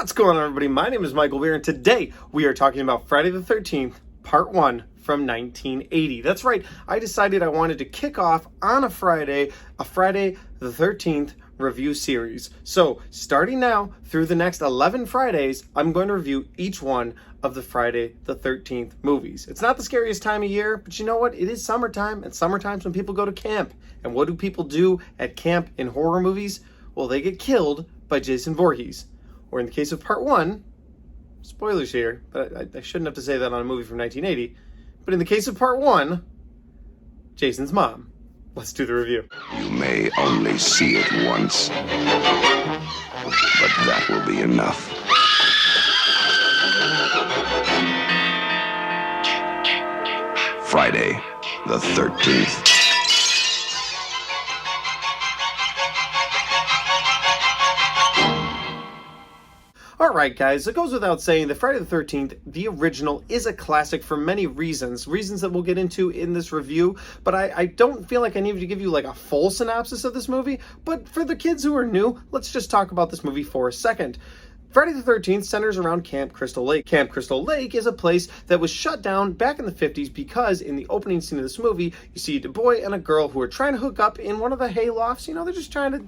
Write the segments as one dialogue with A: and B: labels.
A: What's going on, everybody? My name is Michael Weir, and today we are talking about Friday the 13th, Part 1 from 1980. That's right, I decided I wanted to kick off on a Friday the 13th review series. So, starting now through the next 11 Fridays, I'm going to review each one of the Friday the 13th movies. It's not the scariest time of year, but you know what? It is summertime, and summertime's when people go to camp. And what do people do at camp in horror movies? Well, they get killed by Jason Voorhees. Or in the case of Part 1, spoilers here, but I shouldn't have to say that on a movie from 1980, but in the case of Part 1, Jason's mom. Let's do the review.
B: You may only see it once, but that will be enough. Friday the 13th.
A: Alright guys, it goes without saying that Friday the 13th, the original, is a classic for many reasons that we'll get into in this review, but I don't feel like I need to give you like a full synopsis of this movie, but for the kids who are new, let's just talk about this movie for a second. Friday the 13th centers around Camp Crystal Lake. Camp Crystal Lake is a place that was shut down back in the 50s because in the opening scene of this movie, you see a boy and a girl who are trying to hook up in one of the hay lofts. You know, they're just trying to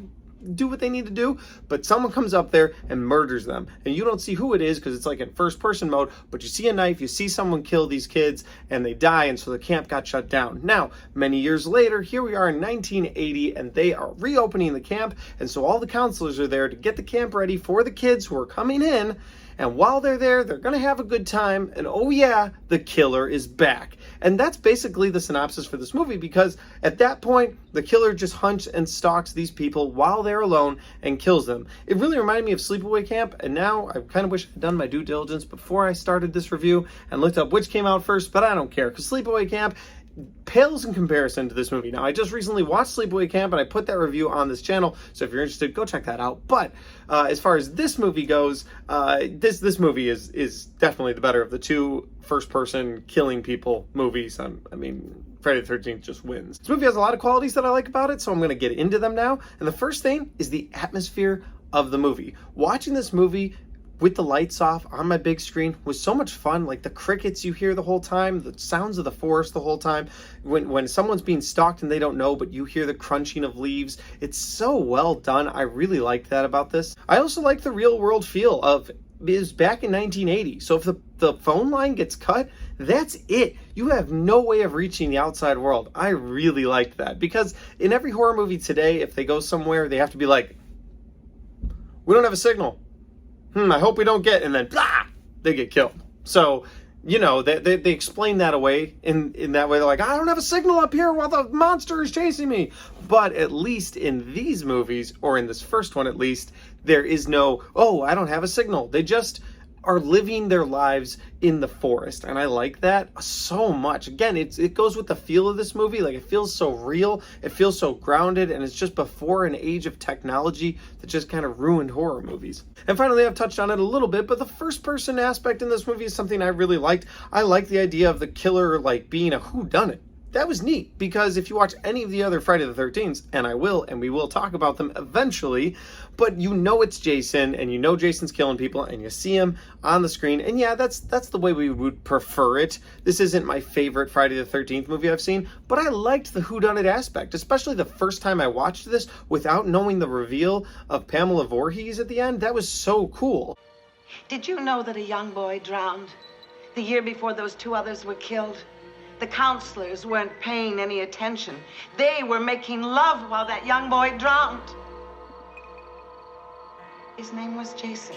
A: do what they need to do, but someone comes up there and murders them, and you don't see who it is because it's like in first person mode, but you see a knife, you see someone kill these kids, and they die, and so the camp got shut down. Now, many years later, here we are in 1980, and they are reopening the camp, and so all the counselors are there to get the camp ready for the kids who are coming in. And while they're there, they're going to have a good time. And oh yeah, the killer is back. And that's basically the synopsis for this movie, because at that point, the killer just hunts and stalks these people while they're alone and kills them. It really reminded me of Sleepaway Camp. And now I kind of wish I'd done my due diligence before I started this review and looked up which came out first, but I don't care, because Sleepaway Camp pales in comparison to this movie. Now, I just recently watched Sleepaway Camp, and I put that review on this channel, so if you're interested, go check that out. But as far as this movie goes, this movie is definitely the better of the two first-person killing people movies. I mean, Friday the 13th just wins. This movie has a lot of qualities that I like about it, so I'm going to get into them now. And the first thing is the atmosphere of the movie. Watching this movie with the lights off on my big screen was so much fun. Like the crickets you hear the whole time, the sounds of the forest the whole time. When someone's being stalked and they don't know, but you hear the crunching of leaves. It's so well done. I really liked that about this. I also like the real world feel of it is back in 1980. So if the phone line gets cut, that's it. You have no way of reaching the outside world. I really liked that, because in every horror movie today, if they go somewhere, they have to be like, we don't have a signal. I hope we don't get, and then blah, they get killed. So, you know, they explain that away in that way. They're like, I don't have a signal up here while the monster is chasing me. But at least in these movies, or in this first one at least, there is no, oh, I don't have a signal. They just are living their lives in the forest, and I like that so much. Again, it goes with the feel of this movie. Like, it feels so real, it feels so grounded, and it's just before an age of technology that just kind of ruined horror movies. And finally, I've touched on it a little bit, but the first person aspect in this movie is something I really liked. I like the idea of the killer like being a whodunit. That was neat, because if you watch any of the other Friday the 13th, and I will, and we will talk about them eventually, but you know it's Jason, and you know Jason's killing people, and you see him on the screen, and yeah, that's the way we would prefer it. This isn't my favorite Friday the 13th movie I've seen, but I liked the whodunit aspect, especially the first time I watched this without knowing the reveal of Pamela Voorhees at the end. That was so cool.
C: Did you know that a young boy drowned the year before those two others were killed? The counselors weren't paying any attention. They were making love while that young boy drowned. His name was Jason.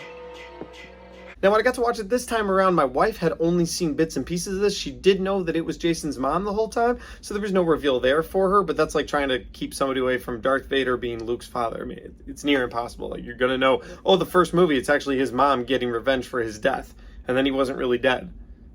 A: Now, when I got to watch it this time around, my wife had only seen bits and pieces of this. She did know that it was Jason's mom the whole time, so there was no reveal there for her, but that's like trying to keep somebody away from Darth Vader being Luke's father. I mean, it's near impossible. Like, you're going to know, oh, the first movie, it's actually his mom getting revenge for his death, and then he wasn't really dead.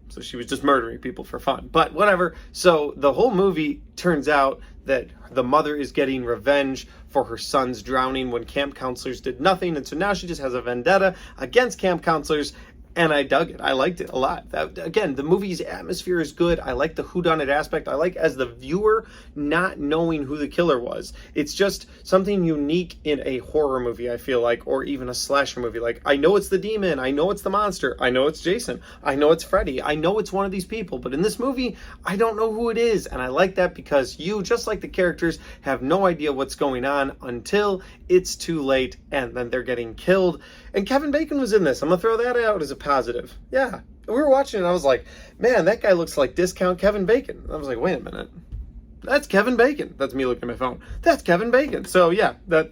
A: So she was just murdering people for fun. But whatever. So the whole movie turns out that the mother is getting revenge for her son's drowning when camp counselors did nothing. And so now she just has a vendetta against camp counselors and I dug it. I liked it a lot. Again, the movie's atmosphere is good. I like the whodunit aspect. I like, as the viewer, not knowing who the killer was. It's just something unique in a horror movie, I feel like, or even a slasher movie. Like, I know it's the demon. I know it's the monster. I know it's Jason. I know it's Freddy. I know it's one of these people. But in this movie, I don't know who it is. And I like that because you, just like the characters, have no idea what's going on until it's too late and then they're getting killed. And Kevin Bacon was in this. I'm going to throw that out as a positive. Yeah. We were watching it and I was like, man, that guy looks like discount Kevin Bacon. I was like, wait a minute. That's Kevin Bacon. That's me looking at my phone. That's Kevin Bacon. So yeah, that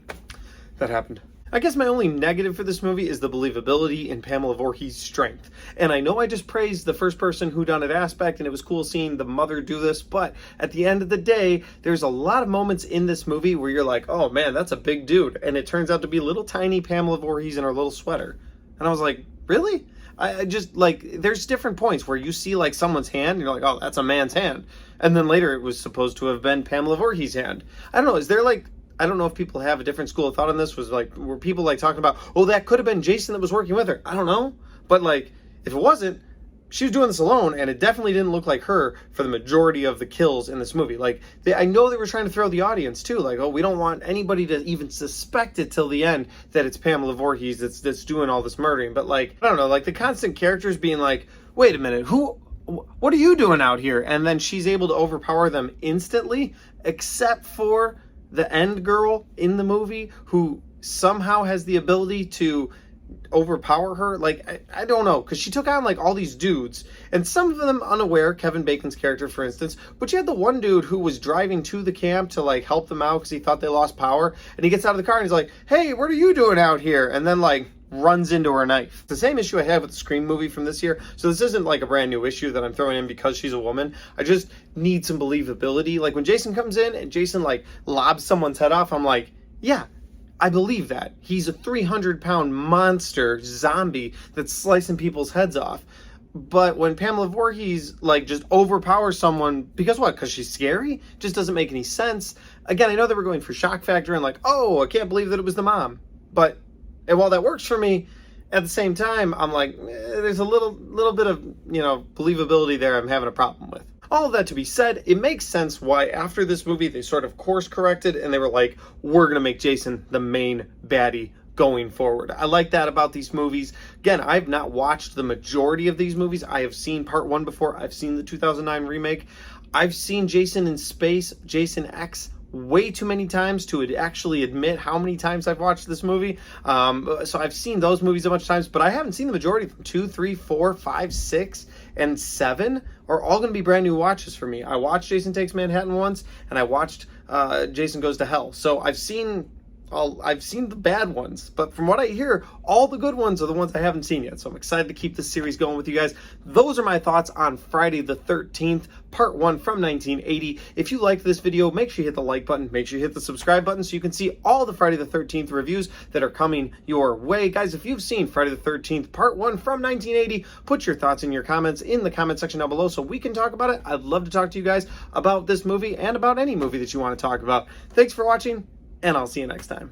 A: happened. I guess my only negative for this movie is the believability in Pamela Voorhees' strength. And I know I just praised the first-person whodunit aspect, and it was cool seeing the mother do this, but at the end of the day, there's a lot of moments in this movie where you're like, oh man, that's a big dude. And it turns out to be little tiny Pamela Voorhees in her little sweater. And I was like, really? I just, like, there's different points where you see, like, someone's hand, and you're like, oh, that's a man's hand. And then later it was supposed to have been Pamela Voorhees' hand. I don't know, is there, like, I don't know if people have a different school of thought on this, was like, were people like talking about, oh, that could have been Jason that was working with her. I don't know. But like, if it wasn't, she was doing this alone, and it definitely didn't look like her for the majority of the kills in this movie. Like, I know they were trying to throw the audience too, like, oh, we don't want anybody to even suspect it till the end that it's Pamela Voorhees that's doing all this murdering. But like, I don't know, like the constant characters being like, wait a minute, what are you doing out here? And then she's able to overpower them instantly, except for the end girl in the movie who somehow has the ability to overpower her. Like, I don't know, because she took on like all these dudes, and some of them unaware, Kevin Bacon's character for instance, but you had the one dude who was driving to the camp to like help them out because he thought they lost power, and he gets out of the car and he's like, hey, what are you doing out here? And then like runs into her knife. It's the same issue I had with the Scream movie from this year. So this isn't like a brand new issue that I'm throwing in because she's a woman. I just need some believability. Like when Jason comes in and Jason like lobs someone's head off, I'm like, yeah, I believe that. He's a 300-pound monster zombie that's slicing people's heads off. But when Pamela Voorhees like just overpowers someone, because what? Because she's scary? Just doesn't make any sense. Again, I know they were going for shock factor and like, oh, I can't believe that it was the mom. But and while that works for me, at the same time, I'm like, there's a little bit of, believability there I'm having a problem with. All of that to be said, it makes sense why after this movie they sort of course corrected and they were like, we're going to make Jason the main baddie going forward. I like that about these movies. Again, I've not watched the majority of these movies. I have seen part 1 before. I've seen the 2009 remake. I've seen Jason in Space, Jason X, way too many times to actually admit how many times I've watched this movie. So I've seen those movies a bunch of times, but I haven't seen the majority of them. 2, 3, 4, 5, 6, and 7 are all going to be brand new watches for me. I watched Jason Takes Manhattan once, and I watched Jason Goes to Hell. So I've seen the bad ones, but from what I hear, all the good ones are the ones I haven't seen yet. So I'm excited to keep this series going with you guys. Those are my thoughts on Friday the 13th, part 1 from 1980. If you liked this video, make sure you hit the like button, make sure you hit the subscribe button so you can see all the Friday the 13th reviews that are coming your way. Guys, if you've seen Friday the 13th, part 1 from 1980, put your thoughts in your comments in the comment section down below so we can talk about it. I'd love to talk to you guys about this movie and about any movie that you want to talk about. Thanks for watching, and I'll see you next time.